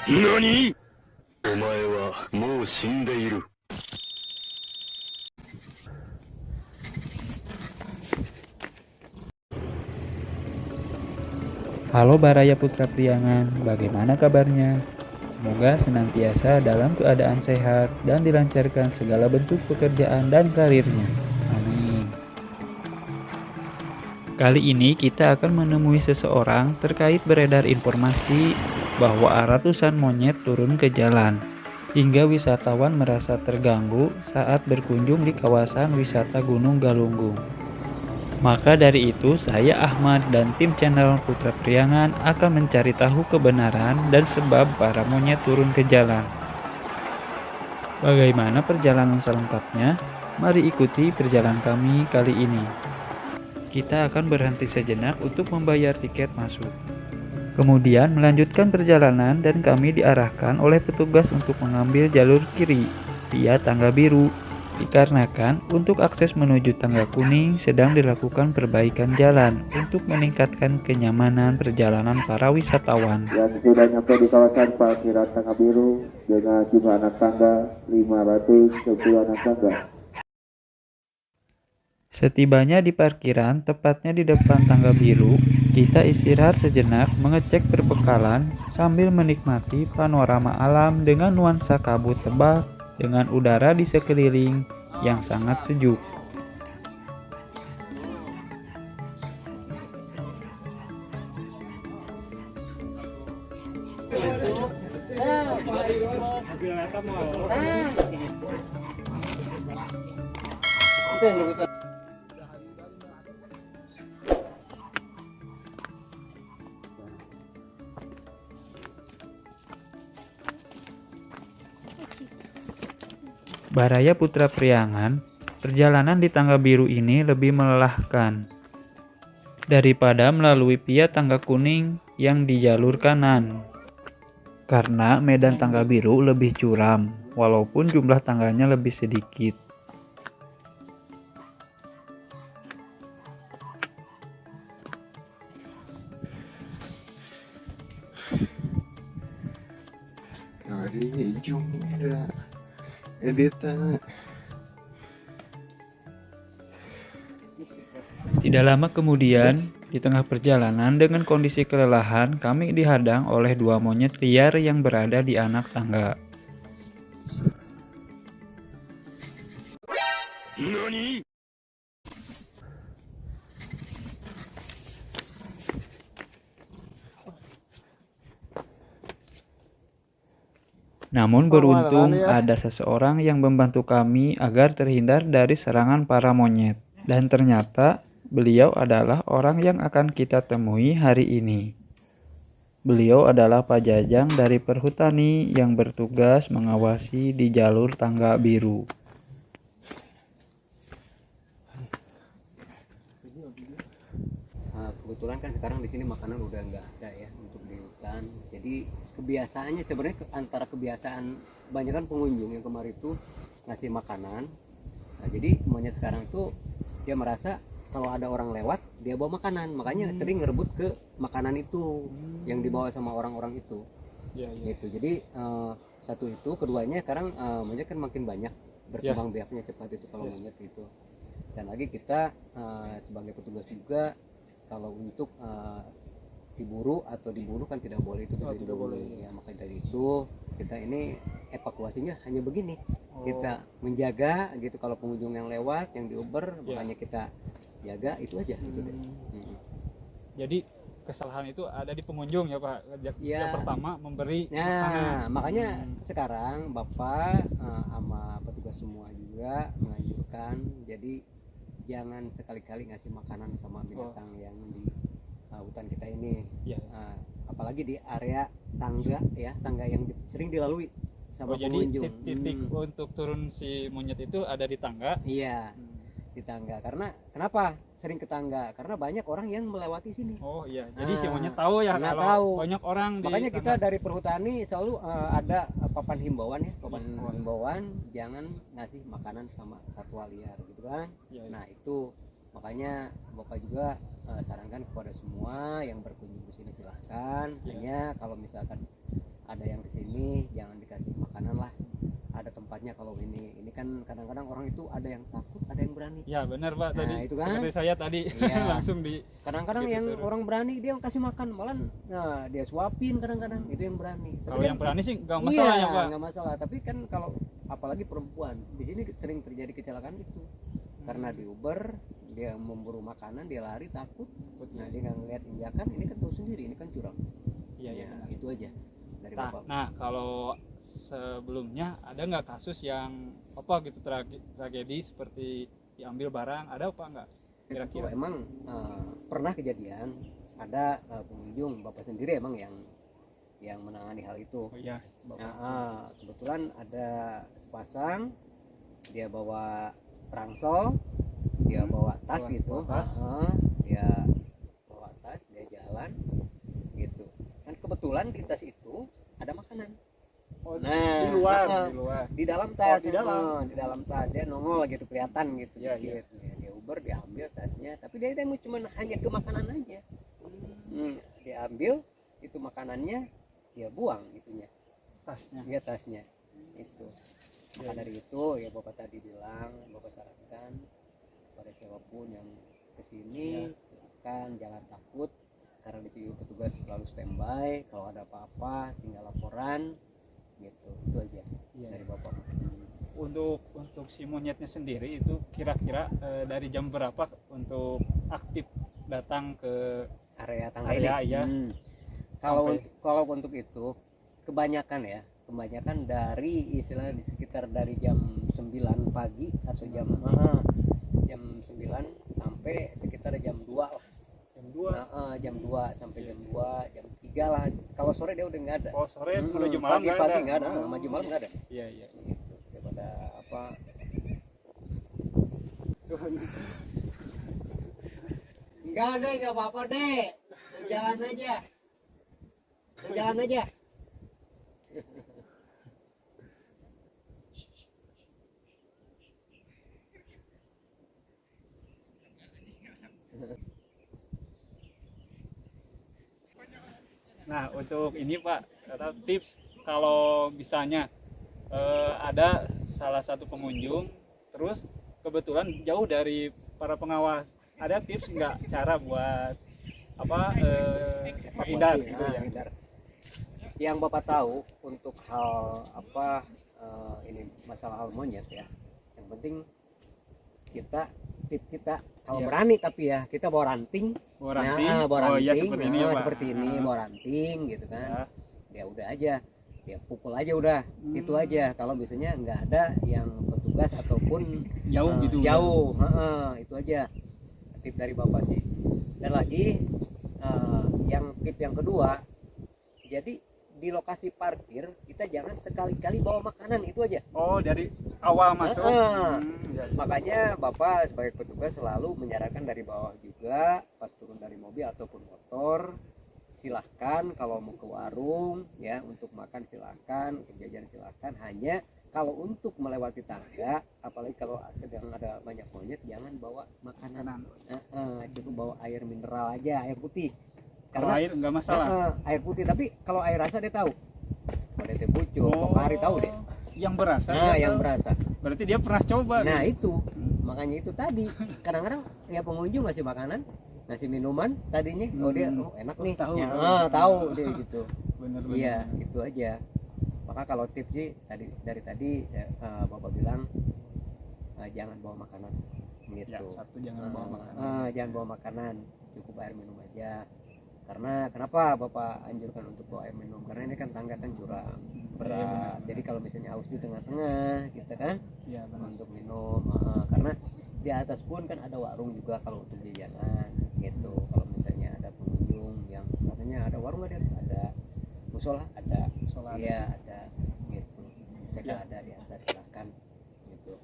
何？お前はもう死んでいる。Halo Baraya Putra Priangan, bagaimana kabarnya? Semoga senantiasa dalam keadaan sehat dan dilancarkan segala bentuk pekerjaan dan karirnya. Amin. Kali ini kita akan menemui seseorang terkait beredar informasi bahwa ratusan monyet turun ke jalan, hingga wisatawan merasa terganggu saat berkunjung di kawasan wisata Gunung Galunggung. Maka dari itu, saya Ahmad dan tim channel Putra Priangan akan mencari tahu kebenaran dan sebab para monyet turun ke jalan. Bagaimana perjalanan selengkapnya? Mari ikuti perjalanan kami kali ini. Kita akan berhenti sejenak untuk membayar tiket masuk. Kemudian melanjutkan perjalanan dan kami diarahkan oleh petugas untuk mengambil jalur kiri via tangga biru. Dikarenakan untuk akses menuju tangga kuning sedang dilakukan perbaikan jalan untuk meningkatkan kenyamanan perjalanan para wisatawan. Yang sudah nyampe di kawasan parkiran tangga biru dengan jumlah anak tangga 510 anak tangga. Setibanya di parkiran, tepatnya di depan tangga biru, kita istirahat sejenak mengecek perbekalan sambil menikmati panorama alam dengan nuansa kabut tebal dengan udara di sekeliling yang sangat sejuk. Baraya Putra Priangan, perjalanan di tangga biru ini lebih melelahkan daripada melalui via tangga kuning yang di jalur kanan. Karena medan tangga biru lebih curam, walaupun jumlah tangganya lebih sedikit. Kali jumlah editan. Tidak lama kemudian, di tengah perjalanan dengan kondisi kelelahan, kami dihadang oleh dua monyet liar yang berada di anak tangga. NANI? Namun beruntung ada seseorang yang membantu kami agar terhindar dari serangan para monyet. Dan ternyata beliau adalah orang yang akan kita temui hari ini. Beliau adalah Pak Jajang dari Perhutani yang bertugas mengawasi di jalur tangga biru. Kebetulan kan sekarang di sini makanan udah nggak ada ya untuk di hutan. Jadi kebiasaannya sebenarnya antara kebiasaan banyak kan pengunjung yang kemarin itu ngasih makanan. Nah, jadi monyet sekarang tuh dia merasa kalau ada orang lewat dia bawa makanan, makanya sering ngerebut ke makanan itu yang dibawa sama orang-orang itu. Gitu. Jadi satu itu, keduanya sekarang monyet kan makin banyak berkembang biaknya cepat itu kalau monyet itu. Dan lagi kita sebagai petugas juga kalau untuk diburu atau dibunuh kan tidak boleh, itu tidak boleh ya. Maka dari itu kita ini evakuasinya hanya begini, kita menjaga gitu kalau pengunjung yang lewat yang diuber makanya kita jaga itu aja gitu deh. Jadi kesalahan itu ada di pengunjung ya Pak. Yang pertama memberi makanan. Makanya sekarang Bapak sama petugas semua juga menganjurkan, jadi jangan sekali-kali ngasih makanan sama binatang yang di hutan kita ini. Apalagi di area tangga ya, tangga yang sering dilalui sama pengunjung. Jadi titik untuk turun si monyet itu ada di tangga. Iya, di tangga. Karena kenapa sering ke tangga? Karena banyak orang yang melewati sini. Oh iya, jadi si monyet tahu ya kalau tahu. Banyak orang di makanya tangga. Kita dari Perhutani selalu ada papan himbauan ya, himbauan jangan ngasih makanan sama satwa liar gitu kan. Nah itu makanya Bapak juga sarankan kepada semua yang berkunjung ke sini silahkan. Hanya kalau misalkan ada yang kesini kan kadang-kadang orang itu ada yang takut, ada yang berani. Ya benar Pak, Nah, tadi itu kan. seperti saya tadi Iya. langsung di Kadang-kadang Gitu, yang turun. orang berani dia kasih makan, malah nah, dia suapin kadang-kadang, itu yang berani. kalau kan- yang berani sih nggak masalah iya, ya Pak. nggak masalah. Tapi kan kalau apalagi perempuan, di sini sering terjadi kecelakaan itu. Karena di Uber dia memburu makanan, dia lari takut. Nah, dia nggak ngeliat injakan, ini kan tahu sendiri, ini kan curang. Iya iya. Ya, itu aja dari Nah, Bapak. nah kalau sebelumnya ada nggak kasus yang apa gitu tragedi seperti diambil barang, ada apa nggak Itu kira-kira? emang pernah kejadian ada pengunjung Bapak sendiri emang yang menangani hal itu. Oh iya Bapak. Nah, kebetulan ada sepasang, dia bawa rangsel, dia bawa tas Bawa gitu. tas. Dia bawa tas, dia jalan gitu. Dan kebetulan di tas itu ada makanan. Oh, Nah, di luar, nah, di luar. Di dalam tas, di dalam. di dalam tas dia nongol gitu, kelihatan gitu. Iya, sedikit. Dia Uber, dia ambil tasnya, tapi dia cuma hanya ke makanan aja. Dia ambil itu makanannya, dia buang itunya, Tasnya. dia tasnya itu. Maka Iya, dari itu ya Bapak tadi bilang, Bapak sarankan pada siapapun yang kesini, silakan jangan takut, karena di sini petugas selalu standby. Kalau ada apa-apa tinggal laporan gitu. Itu aja Iya. dari Bapak. Untuk si monyetnya sendiri itu kira-kira dari jam berapa untuk aktif datang ke Area tangga area ini. ya? Kalau untuk itu kebanyakan dari istilah di sekitar dari jam 9 pagi atau jam 9 sampai sekitar jam 2 lah. Jam 2. Jam 2 sampai jam 2, jam 3 lah. Kalau sore dia udah nggak ada. Oh sore menuju malam Pagi-pagi nggak ada, Oh. maju malam nggak ada. Iya iya. Gitu. Daripada apa? Enggak deh, nggak apa-apa deh. Jalan aja. Jalan aja. Nah untuk ini Pak, kata tips kalau misalnya ada salah satu pengunjung terus kebetulan jauh dari para pengawas, ada tips nggak cara buat apa menghindar gitu ya? Hindar. Yang Bapak tahu untuk hal apa ini masalah hal monyet ya. Yang penting tip kita kalau Iya. berani, tapi ya kita bawa ranting. Bawa ranting. Bawa Oh iya ranting. seperti ini ya Pak. Seperti ini bawa ranting gitu kan. Ya. Ya udah aja, ya pukul aja udah. Itu aja. Kalau misalnya nggak ada yang petugas ataupun Jauh gitu. jauh, itu aja tip dari Bapak sih. Dan lagi yang tip yang kedua, jadi di lokasi parkir kita jangan sekali-kali bawa makanan, itu aja. Oh dari awal masuk. Heeh. Ya, ya. Makanya Bapak sebagai petugas selalu menyarankan dari bawah juga, pas turun dari mobil ataupun motor, silahkan kalau mau ke warung ya untuk makan silahkan, untuk jajan silahkan. Hanya kalau untuk melewati tangga, apalagi kalau sedang ada banyak monyet, jangan bawa makanan. Cukup bawa air mineral aja, air putih. Kalau air nggak masalah. Air putih, tapi kalau air rasa dia tahu. Kalau teh pucuk, pokari tahu deh. Yang berasa. Nah, dia yang tahu. berasa. Berarti dia pernah coba. Nah nih. itu, makanya itu tadi. Kadang-kadang ya pengunjung ngasih makanan, ngasih minuman tadinya, oh dia enak nih. Tahu. Ya, tahu dia gitu. Bener. Iya, itu aja. Maka kalau tips sih dari tadi Bapak bilang jangan bawa makanan gitu. Ya, satu jangan bawa makanan. Jangan bawa makanan, cukup air minum aja. Karena kenapa Bapak anjurkan untuk bawa air minum? Karena ini kan tangga kan jurang, berat. Jadi kalau misalnya haus di tengah-tengah, kita kan Iya benar. untuk minum. Karena di atas pun kan ada warung juga kalau untuk jajanan gitu. Kalau misalnya ada pengunjung yang katanya ada warung ada musola ada, iya ada gitu. Misalkan ada di atas silakan gitu.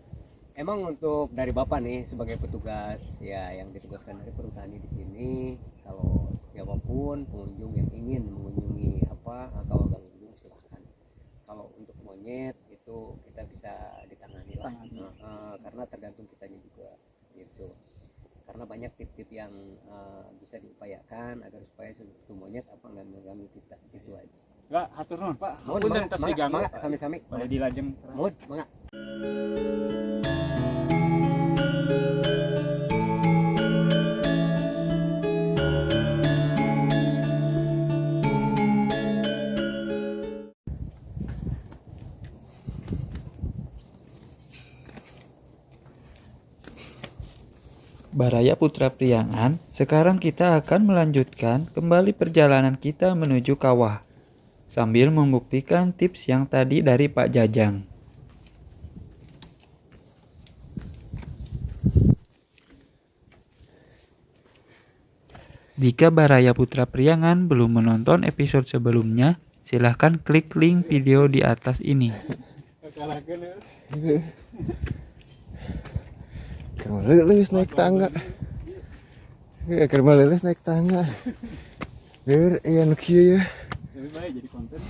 Emang untuk dari Bapak nih sebagai petugas ya yang ditugaskan dari perhutani di sini, kalau siapapun pengunjung yang ingin mengunjungi kawasan Galunggung silahkan. Kalau untuk monyet itu kita bisa ditangani lah. Karena tergantung kitanya juga gitu. Karena banyak tip-tip yang bisa diupayakan agar supaya suatu monyet nggak mengganggu kita, itu aja. Enggak, hatur nuhun Pak. Mohon Punten tos diganggu. sami-sami. Boleh dilajeng. Mohon, mangga. Baraya Putra Priangan, sekarang kita akan melanjutkan kembali perjalanan kita menuju kawah, sambil membuktikan tips yang tadi dari Pak Jajang. Jika Baraya Putra Priangan belum menonton episode sebelumnya, silahkan klik link video di atas ini. Kerma leles naik tangga. Kerma leles naik tangga. Biar yang kieu ya. Lebih baik jadi konten.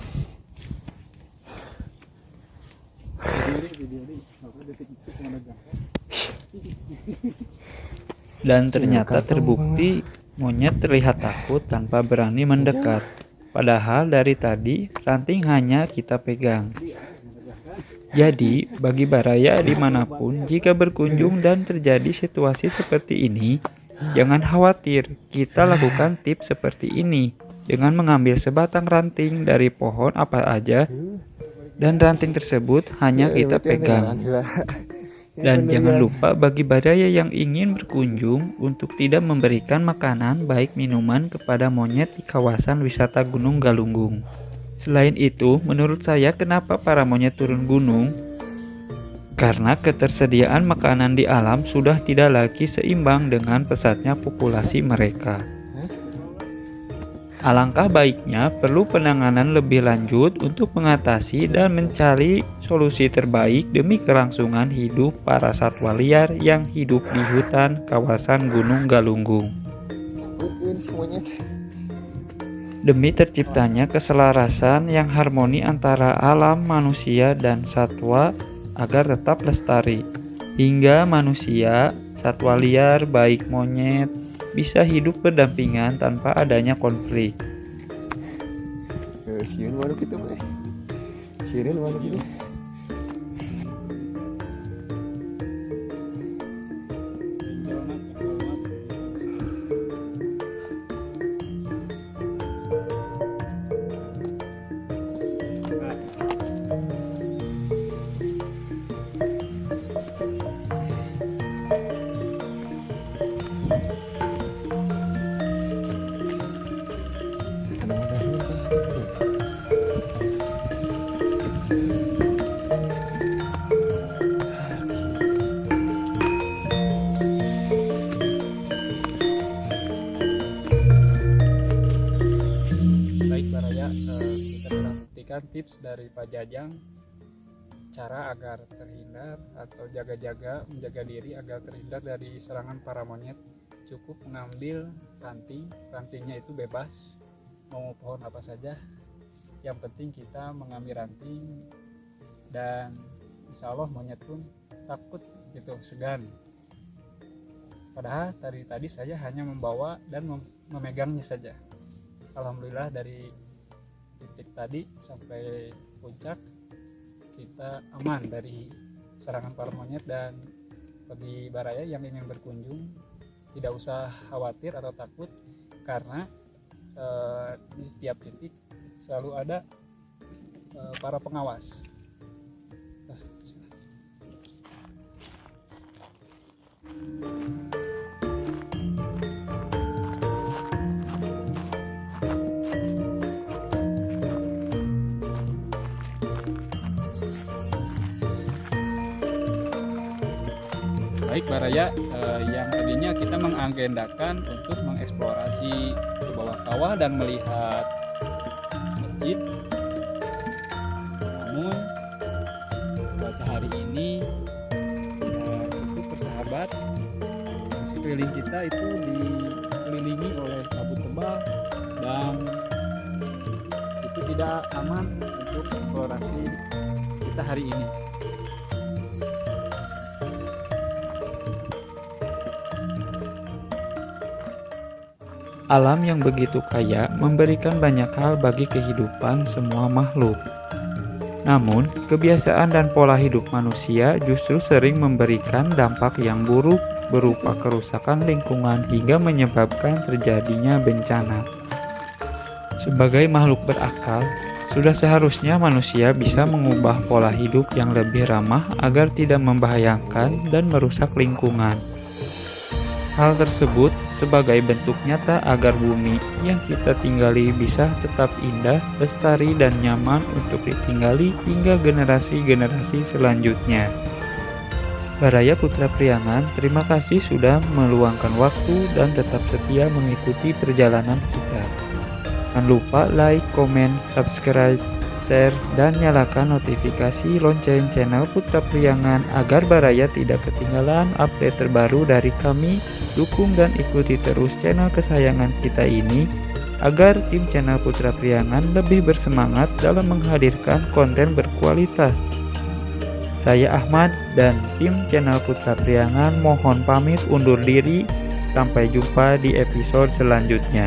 Dan ternyata terbukti monyet terlihat takut tanpa berani mendekat. Padahal dari tadi ranting hanya kita pegang. Jadi bagi Baraya dimanapun jika berkunjung dan terjadi situasi seperti ini, jangan khawatir, kita lakukan tips seperti ini dengan mengambil sebatang ranting dari pohon apa aja dan ranting tersebut hanya kita pegang. Dan jangan lupa bagi Baraya yang ingin berkunjung untuk tidak memberikan makanan baik minuman kepada monyet di kawasan wisata Gunung Galunggung. Selain itu, menurut saya kenapa para monyet turun gunung? Karena ketersediaan makanan di alam sudah tidak lagi seimbang dengan pesatnya populasi mereka. Alangkah baiknya perlu penanganan lebih lanjut untuk mengatasi dan mencari solusi terbaik demi kelangsungan hidup para satwa liar yang hidup di hutan kawasan Gunung Galunggung. Demi terciptanya keselarasan yang harmoni antara alam, manusia, dan satwa agar tetap lestari, hingga manusia, satwa liar, baik monyet, bisa hidup berdampingan tanpa adanya konflik. Sieun mana kita mah. Sieun mana kita. Tips dari Pak Jajang, cara agar terhindar atau jaga-jaga menjaga diri agar terhindar dari serangan para monyet. Cukup mengambil rantingnya itu bebas, mau pohon apa saja, yang penting kita mengambil ranting dan insya Allah monyet pun takut gitu, segan. Padahal tadi saya hanya membawa dan memegangnya saja. Alhamdulillah dari titik tadi sampai puncak kita aman dari serangan para monyet. Dan bagi Baraya yang ingin berkunjung tidak usah khawatir atau takut karena di setiap titik selalu ada para pengawas. Baik Baraya, yang tadinya kita mengagendakan untuk mengeksplorasi ke bawah kawah dan melihat masjid, namun cuaca hari ini cukup bersahabat. Sekeliling kita itu dikelilingi oleh kabut tebal dan itu tidak aman untuk eksplorasi kita hari ini. Alam yang begitu kaya memberikan banyak hal bagi kehidupan semua makhluk. Namun, kebiasaan dan pola hidup manusia justru sering memberikan dampak yang buruk berupa kerusakan lingkungan hingga menyebabkan terjadinya bencana. Sebagai makhluk berakal, sudah seharusnya manusia bisa mengubah pola hidup yang lebih ramah agar tidak membahayakan dan merusak lingkungan. Hal tersebut sebagai bentuk nyata agar bumi yang kita tinggali bisa tetap indah, lestari, dan nyaman untuk ditinggali hingga generasi-generasi selanjutnya. Baraya Putra Priangan, terima kasih sudah meluangkan waktu dan tetap setia mengikuti perjalanan kita. Jangan lupa like, komen, subscribe, share, dan nyalakan notifikasi lonceng channel Putra Priangan agar Baraya tidak ketinggalan update terbaru dari kami. Dukung dan ikuti terus channel kesayangan kita ini agar tim channel Putra Priangan lebih bersemangat dalam menghadirkan konten berkualitas. Saya Ahmad dan tim channel Putra Priangan mohon pamit undur diri. Sampai jumpa di episode selanjutnya.